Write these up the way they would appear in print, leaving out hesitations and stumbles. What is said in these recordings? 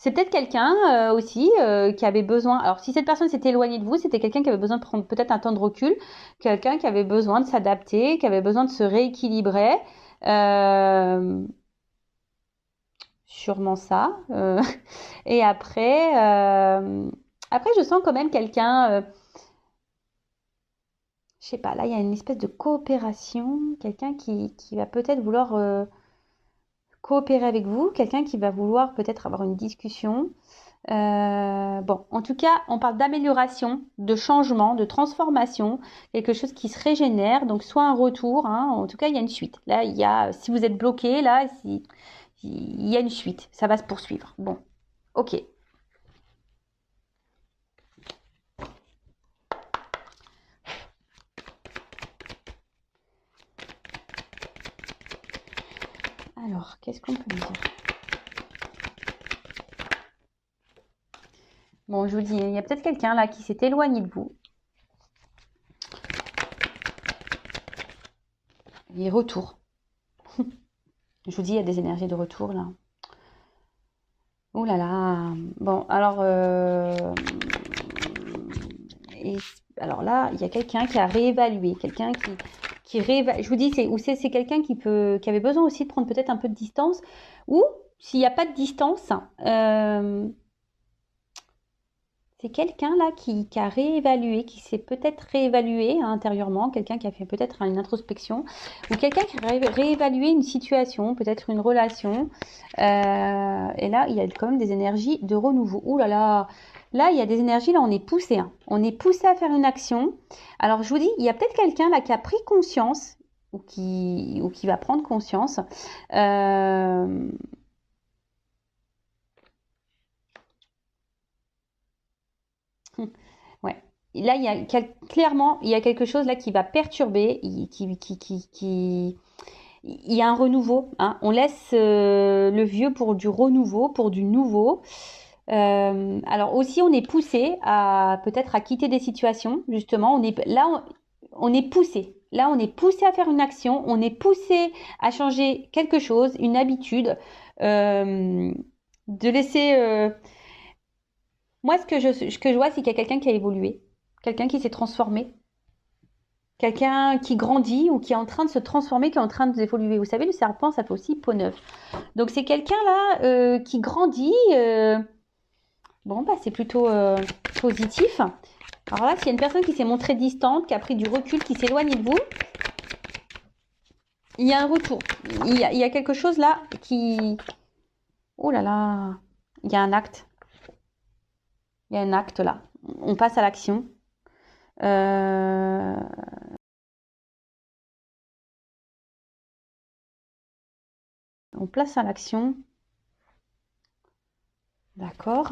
C'est peut-être quelqu'un aussi qui avait besoin. Alors, si cette personne s'était éloignée de vous, c'était quelqu'un qui avait besoin de prendre peut-être un temps de recul, quelqu'un qui avait besoin de s'adapter, qui avait besoin de se rééquilibrer. Euh, Sûrement ça. Et après, je sens quand même quelqu'un. Je sais pas. Là, il y a une espèce de coopération. Quelqu'un qui va peut-être vouloir coopérer avec vous. Quelqu'un qui va vouloir peut-être avoir une discussion. Bon, en tout cas, on parle d'amélioration, de changement, de transformation, quelque chose qui se régénère, donc soit un retour, hein, en tout cas, il y a une suite. Là, il y a, si vous êtes bloqué, là, il y a une suite, ça va se poursuivre. Bon, ok. Alors, qu'est-ce qu'on peut me dire? Bon, je vous dis, il y a peut-être quelqu'un là qui s'est éloigné de vous. Et retour. Je vous dis, il y a des énergies de retour là. Oh là là. Bon, alors, et alors là, il y a quelqu'un qui a réévalué, quelqu'un qui réévalue. Je vous dis, c'est quelqu'un qui avait besoin aussi de prendre peut-être un peu de distance. Ou s'il n'y a pas de distance, c'est quelqu'un là qui a réévalué, qui s'est peut-être réévalué intérieurement, quelqu'un qui a fait peut-être une introspection, ou quelqu'un qui a réévalué une situation, peut-être une relation. Et là, il y a quand même des énergies de renouveau. Ouh là là, là, il y a des énergies, là, on est poussé. Hein. On est poussé à faire une action. Alors, je vous dis, il y a peut-être quelqu'un là qui a pris conscience, ou qui va prendre conscience. Euh, Ouais. Et là, clairement, il y a quelque chose là qui va perturber, il y a un renouveau. Hein. On laisse le vieux pour du renouveau, pour du nouveau. Alors aussi, on est poussé à peut-être à quitter des situations. Justement, on est poussé. Là, on est poussé à faire une action. On est poussé à changer quelque chose, une habitude, euh, de laisser. Moi, ce que je vois, c'est qu'il y a quelqu'un qui a évolué, quelqu'un qui s'est transformé, quelqu'un qui grandit ou qui est en train de se transformer, qui est en train d'évoluer. Vous savez, le serpent, ça fait aussi peau neuve. Donc, c'est quelqu'un là qui grandit. Bon, bah, c'est plutôt positif. Alors là, s'il y a une personne qui s'est montrée distante, qui a pris du recul, qui s'éloigne de vous, il y a un retour. Il y a quelque chose là qui... Oh là là, il y a un acte. Il y a un acte là. On passe à l'action. Euh, On place à l'action. D'accord.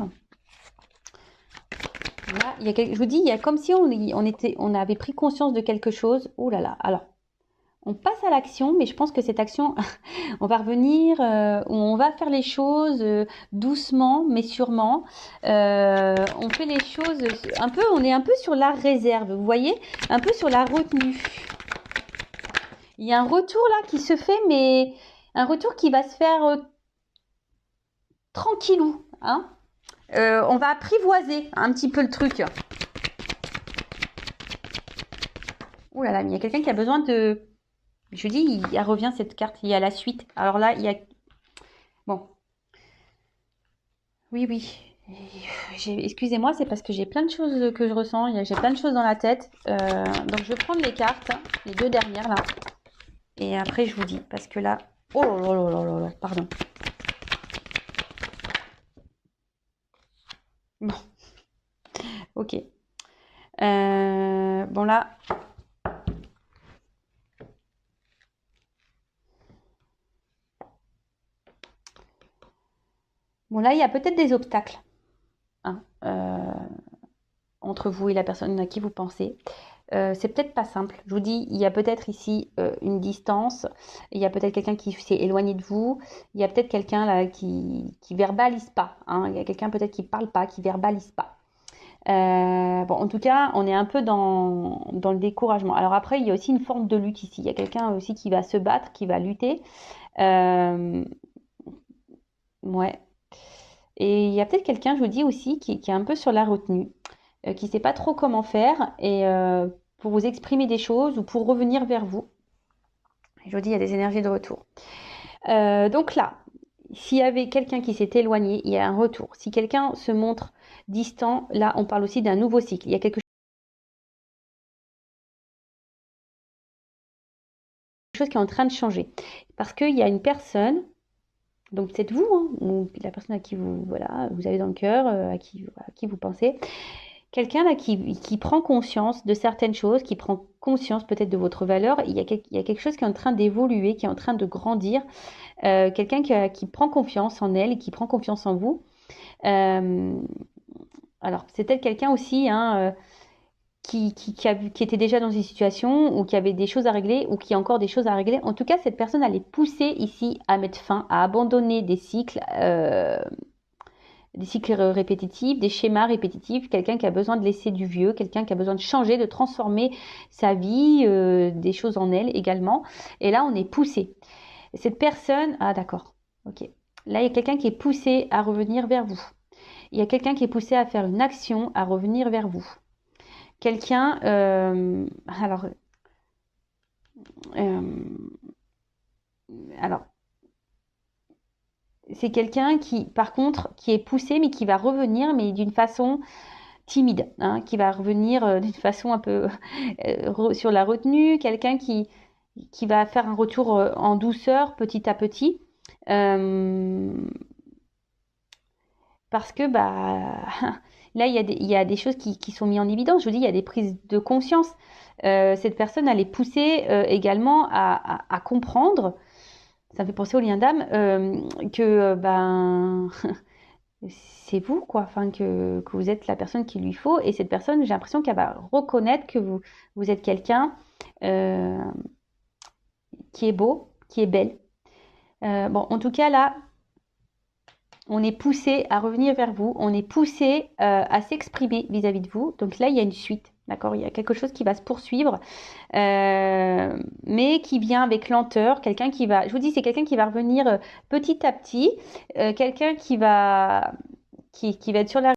Là, je vous dis, il y a comme si on avait pris conscience de quelque chose. Ouh là là. Alors, on passe à l'action, mais je pense que cette action, on va revenir, on va faire les choses doucement, mais sûrement. On fait les choses un peu, on est un peu sur la réserve, vous voyez, un peu sur la retenue. Il y a un retour là qui se fait, mais un retour qui va se faire tranquillou, hein. On va apprivoiser un petit peu le truc. Ouh là là, mais il y a quelqu'un qui a besoin de... Je dis, il revient cette carte, il y a la suite. Alors là, il y a... Bon, oui, oui. Excusez-moi, c'est parce que j'ai plein de choses que je ressens, j'ai plein de choses dans la tête. Donc je vais prendre les cartes, les deux dernières là. Et après, je vous dis, parce que là... Oh là là là là là, pardon. Bon, ok. Bon là... Bon là, il y a peut-être des obstacles. Hein, entre vous et la personne à qui vous pensez. C'est peut-être pas simple. Je vous dis, il y a peut-être ici une distance. Il y a peut-être quelqu'un qui s'est éloigné de vous. Il y a peut-être quelqu'un là qui verbalise pas. Hein. Il y a quelqu'un peut-être qui parle pas, qui verbalise pas. Bon, en tout cas, on est un peu dans le découragement. Alors après, il y a aussi une forme de lutte ici. Il y a quelqu'un aussi qui va se battre, qui va lutter. Ouais. Et il y a peut-être quelqu'un, je vous dis aussi, qui est un peu sur la retenue, qui ne sait pas trop comment faire et pour vous exprimer des choses ou pour revenir vers vous. Je vous dis, il y a des énergies de retour. Donc là, s'il y avait quelqu'un qui s'est éloigné, il y a un retour. Si quelqu'un se montre distant, là, on parle aussi d'un nouveau cycle. Il y a quelque chose qui est en train de changer. Parce qu'il y a une personne, donc c'est vous, hein, ou la personne à qui vous, voilà, vous avez dans le cœur, à qui vous pensez, quelqu'un là qui prend conscience de certaines choses, qui prend conscience peut-être de votre valeur. Il y a quelque chose qui est en train d'évoluer, qui est en train de grandir. Quelqu'un qui prend confiance en elle, qui prend confiance en vous. Alors, c'est peut-être quelqu'un aussi, hein, qui était déjà dans une situation ou qui avait des choses à régler ou qui a encore des choses à régler. En tout cas, cette personne, elle est poussée ici à mettre fin, à abandonner des cycles répétitifs, des schémas répétitifs, quelqu'un qui a besoin de laisser du vieux, quelqu'un qui a besoin de changer, de transformer sa vie, des choses en elle également. Et là, on est poussé. Cette personne, ah d'accord, ok. Là, il y a quelqu'un qui est poussé à revenir vers vous. Il y a quelqu'un qui est poussé à faire une action, à revenir vers vous. Quelqu'un, euh, alors, c'est quelqu'un qui, par contre, qui est poussé, mais qui va revenir, mais d'une façon timide, hein, qui va revenir d'une façon un peu sur la retenue, quelqu'un qui va faire un retour en douceur, petit à petit, parce que bah là il y a des choses qui sont mises en évidence. Je vous dis, il y a des prises de conscience. Cette personne, elle est poussée également à comprendre. Ça me fait penser au lien d'âme que ben c'est vous quoi, enfin que vous êtes la personne qu'il lui faut. Et cette personne, j'ai l'impression qu'elle va reconnaître que vous êtes quelqu'un euh, qui est beau, qui est belle. Bon, en tout cas là, on est poussé à revenir vers vous, on est poussé à s'exprimer vis-à-vis de vous. Donc là, il y a une suite, d'accord? Il y a quelque chose qui va se poursuivre, mais qui vient avec lenteur. Quelqu'un qui va, je vous dis, c'est quelqu'un qui va revenir petit à petit, quelqu'un qui va être sur la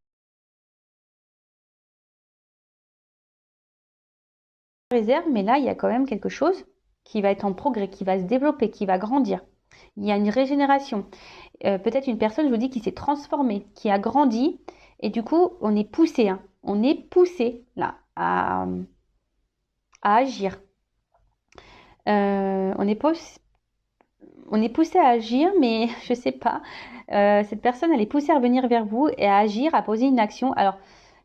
réserve, mais là, il y a quand même quelque chose qui va être en progrès, qui va se développer, qui va grandir. Il y a une régénération. Peut-être une personne, je vous dis, qui s'est transformée, qui a grandi, et du coup, on est poussé, hein, on est poussé là à agir. On est poussé à agir, mais je sais pas. Cette personne, elle est poussée à revenir vers vous et à agir, à poser une action. Alors,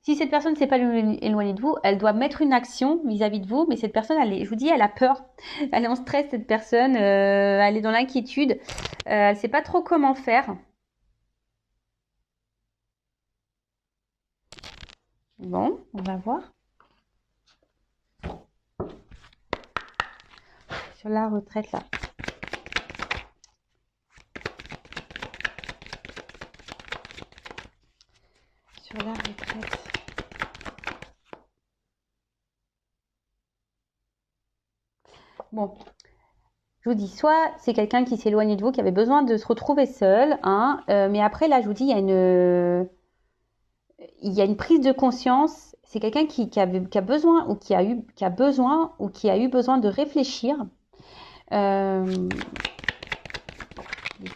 si cette personne ne s'est pas éloignée de vous, elle doit mettre une action vis-à-vis de vous, mais cette personne, je vous dis, elle a peur. Elle est en stress, cette personne. Elle est dans l'inquiétude. Elle ne sait pas trop comment faire. Bon, on va voir. Sur la retraite, là. Sur la retraite. Bon, je vous dis, soit c'est quelqu'un qui s'est éloigné de vous, qui avait besoin de se retrouver seul, hein, mais après, là, je vous dis, il y a une prise de conscience. C'est quelqu'un qui a besoin ou qui a eu besoin de réfléchir. Je vous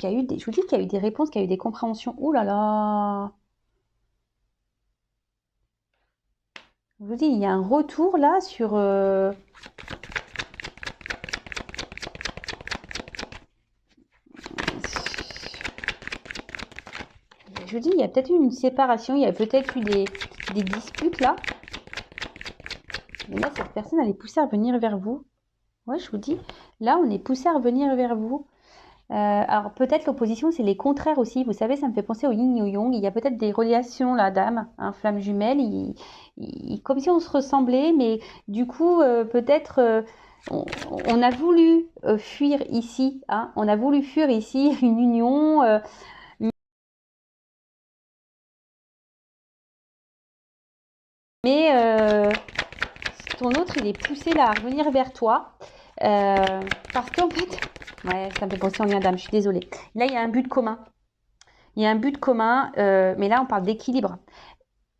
dis qu'il y a eu des réponses, qu'il y a eu des compréhensions. Ouh là là! Je vous dis, il y a un retour là sur... Je vous dis, il y a peut-être eu une séparation, il y a peut-être eu des disputes là. Mais là, cette personne, elle est poussée à revenir vers vous. Ouais, je vous dis, là, on est poussé à revenir vers vous. Alors peut-être l'opposition, c'est les contraires aussi. Vous savez, ça me fait penser au yin et au yang. Il y a peut-être des relations là d'âme, hein, flamme jumelle, comme si on se ressemblait, mais du coup, peut-être on a voulu fuir ici, hein, on a voulu fuir ici une union, mais ton autre, il est poussé là à revenir vers toi. Parce qu'en fait, ouais, ça me fait penser en lien d'âme, je suis désolée. Là, il y a un but commun. Il il y a un but commun, mais là, on parle d'équilibre.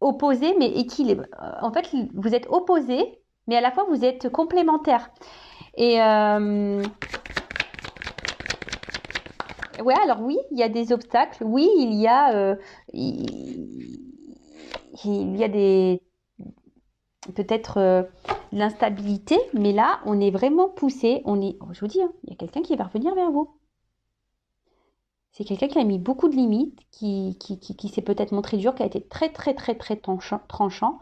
Opposé, mais équilibre. En fait, vous êtes opposés, mais à la fois, vous êtes complémentaires. Et ouais, alors oui, il y a des obstacles. Oui, il y a des peut-être de l'instabilité, mais là, on est vraiment poussé. Je vous dis, hein, il y a quelqu'un qui va revenir vers vous. C'est quelqu'un qui a mis beaucoup de limites, qui s'est peut-être montré dur, qui a été très, très, très, très tranchant.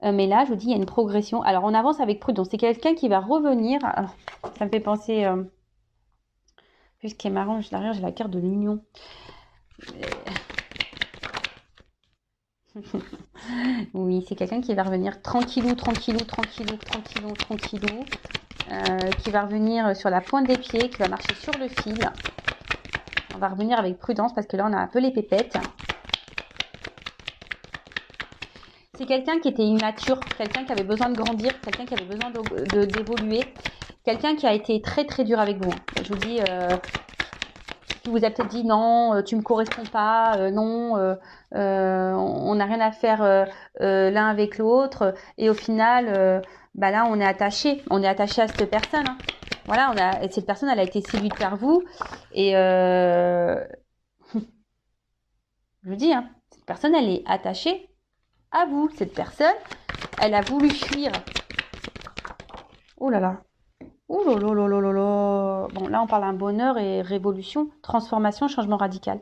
Mais là, je vous dis, il y a une progression. Alors, on avance avec prudence. C'est quelqu'un qui va revenir. Alors, ça me fait penser. Puis ce qui est marrant, derrière, j'ai la carte de l'union. Oui, c'est quelqu'un qui va revenir tranquillou, tranquillou, tranquillou, tranquillou, tranquillou. Qui va revenir sur la pointe des pieds, qui va marcher sur le fil. On va revenir avec prudence parce que là, on a un peu les pépettes. C'est quelqu'un qui était immature, quelqu'un qui avait besoin de grandir, quelqu'un qui avait besoin d'évoluer, quelqu'un qui a été très très dur avec vous. Je vous dis, qui vous a peut-être dit non, tu me corresponds pas, non, on n'a rien à faire l'un avec l'autre. Et au final, bah là, on est attaché à cette personne. Hein. Voilà, cette personne, elle a été séduite par vous. Et je vous dis, hein, cette personne, elle est attachée à vous. Cette personne, elle a voulu fuir. Oh là là. Oh là là là là là là. Bon, là, on parle d'un bonheur et révolution, transformation, changement radical.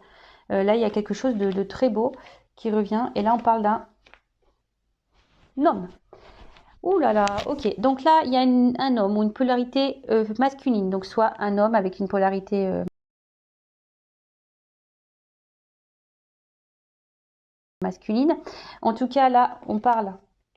Là, il y a quelque chose de très beau qui revient. Et là, on parle d'un homme. Ouh là là, ok. Donc là, il y a un homme ou une polarité masculine. Donc soit un homme avec une polarité masculine. En tout cas, là, on parle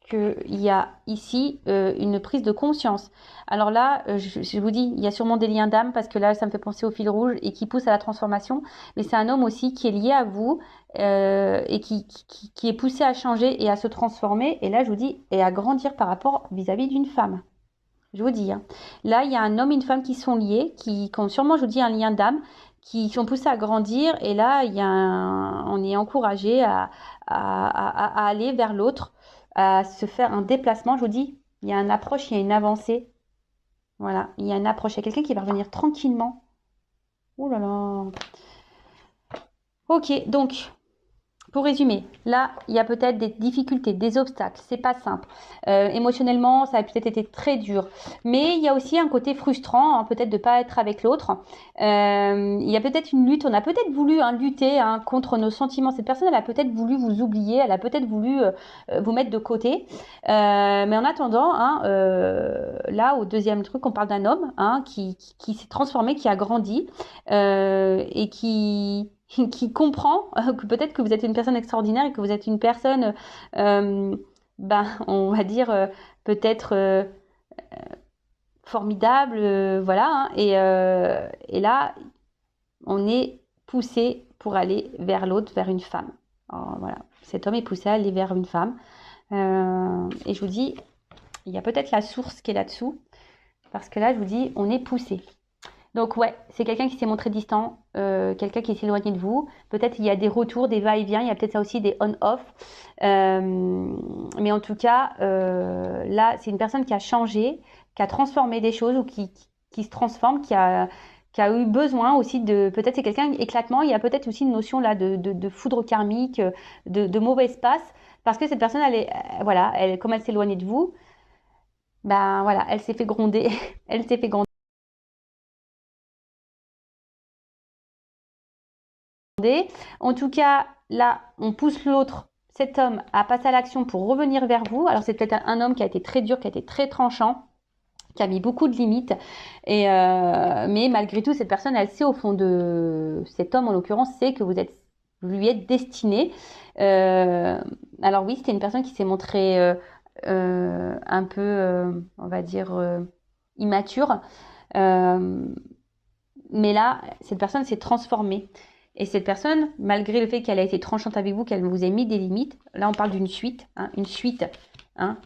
qu'il y a ici une prise de conscience. Alors là, je vous dis, il y a sûrement des liens d'âme parce que là, ça me fait penser au fil rouge et qui pousse à la transformation. Mais c'est un homme aussi qui est lié à vous et qui est poussé à changer et à se transformer. Et là, je vous dis, et à grandir par rapport vis-à-vis d'une femme. Je vous dis, hein. Là, il y a un homme et une femme qui sont liés, qui ont sûrement, je vous dis, un lien d'âme, qui sont poussés à grandir. Et là, on est encouragé à aller vers l'autre, à se faire un déplacement. Je vous dis, il y a une approche, il y a une avancée. Voilà, il y a une approche. Il y a quelqu'un qui va revenir tranquillement. Oh là là. Ok, donc, pour résumer, là, il y a peut-être des difficultés, des obstacles, c'est pas simple. Émotionnellement, ça a peut-être été très dur. Mais il y a aussi un côté frustrant, hein, peut-être de ne pas être avec l'autre. Il y a peut-être une lutte, on a peut-être voulu lutter contre nos sentiments. Cette personne, elle a peut-être voulu vous oublier, elle a peut-être voulu vous mettre de côté. Mais en attendant, là, au deuxième truc, on parle d'un homme qui s'est transformé, qui a grandi et qui comprend que peut-être que vous êtes une personne extraordinaire et que vous êtes une personne, on va dire, peut-être formidable, voilà. Hein, et là, on est poussé pour aller vers l'autre, vers une femme. Alors, voilà, cet homme est poussé à aller vers une femme. Et je vous dis, il y a peut-être la source qui est là-dessous, parce que là, je vous dis, on est poussé. Donc ouais, c'est quelqu'un qui s'est montré distant, quelqu'un qui s'est éloigné de vous. Peut-être il y a des retours, des va-et-vient, il y a peut-être ça aussi des on-off. Mais en tout cas, là, c'est une personne qui a changé, qui a transformé des choses ou qui se transforme, qui a eu besoin aussi de... Peut-être c'est quelqu'un éclatement, il y a peut-être aussi une notion là de foudre karmique, de mauvais espace. Parce que cette personne, voilà, comme elle s'est éloignée de vous, ben voilà, elle s'est fait gronder. Elle s'est fait gronder. En tout cas, là, on pousse l'autre, cet homme, à passer à l'action pour revenir vers vous. Alors, c'est peut-être un homme qui a été très dur, qui a été très tranchant, qui a mis beaucoup de limites. Mais malgré tout, cette personne, elle sait au fond de... Cet homme, en l'occurrence, sait que vous lui êtes destiné. Alors oui, c'était une personne qui s'est montrée un peu, on va dire, immature. Mais là, cette personne s'est transformée. Et cette personne, malgré le fait qu'elle a été tranchante avec vous, qu'elle vous ait mis des limites, là on parle d'une suite,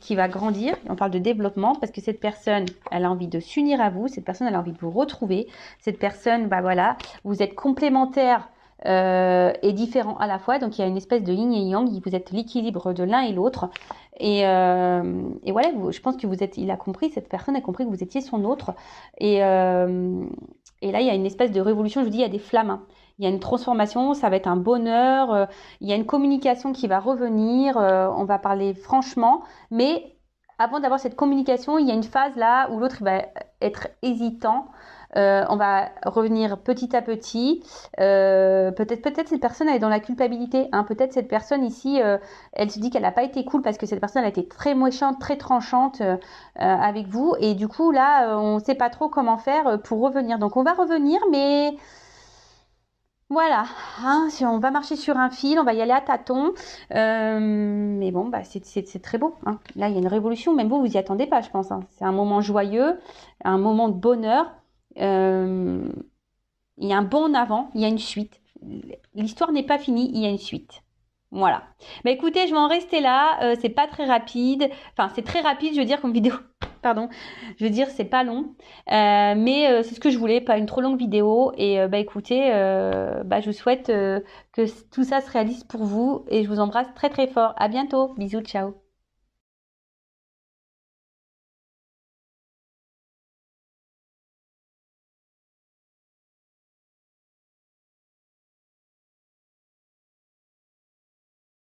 qui va grandir. Et on parle de développement parce que cette personne, elle a envie de s'unir à vous. Cette personne, elle a envie de vous retrouver. Cette personne, bah voilà, vous êtes complémentaires et différents à la fois. Donc il y a une espèce de yin et yang, vous êtes l'équilibre de l'un et l'autre. Et voilà, je pense que il a compris, cette personne a compris que vous étiez son autre. Et, euh, et là, il y a une espèce de révolution, je vous dis, il y a des flammes, hein. Il y a une transformation, ça va être un bonheur, il y a une communication qui va revenir, on va parler franchement, mais avant d'avoir cette communication, il y a une phase là où l'autre va être hésitant. On va revenir petit à petit. Peut-être cette personne elle est dans la culpabilité, hein. Peut-être cette personne ici, elle se dit qu'elle n'a pas été cool parce que cette personne a été très méchante, très tranchante avec vous. Et du coup, là, on ne sait pas trop comment faire pour revenir. Donc, on va revenir, mais voilà, hein, si on va marcher sur un fil, on va y aller à tâtons. Mais bon, bah, c'est très beau, hein. Là, il y a une révolution. Même vous y attendez pas, je pense, hein. C'est un moment joyeux, un moment de bonheur. Euh, il y a un bond en avant, il y a une suite. L'histoire n'est pas finie, il y a une suite. Voilà. Bah écoutez, je vais en rester là. C'est pas très rapide. Enfin, c'est très rapide, je veux dire, comme vidéo. Pardon. Je veux dire, c'est pas long. Mais c'est ce que je voulais, pas une trop longue vidéo. Et bah écoutez, bah, je vous souhaite que tout ça se réalise pour vous. Et je vous embrasse très très fort. À bientôt. Bisous, ciao.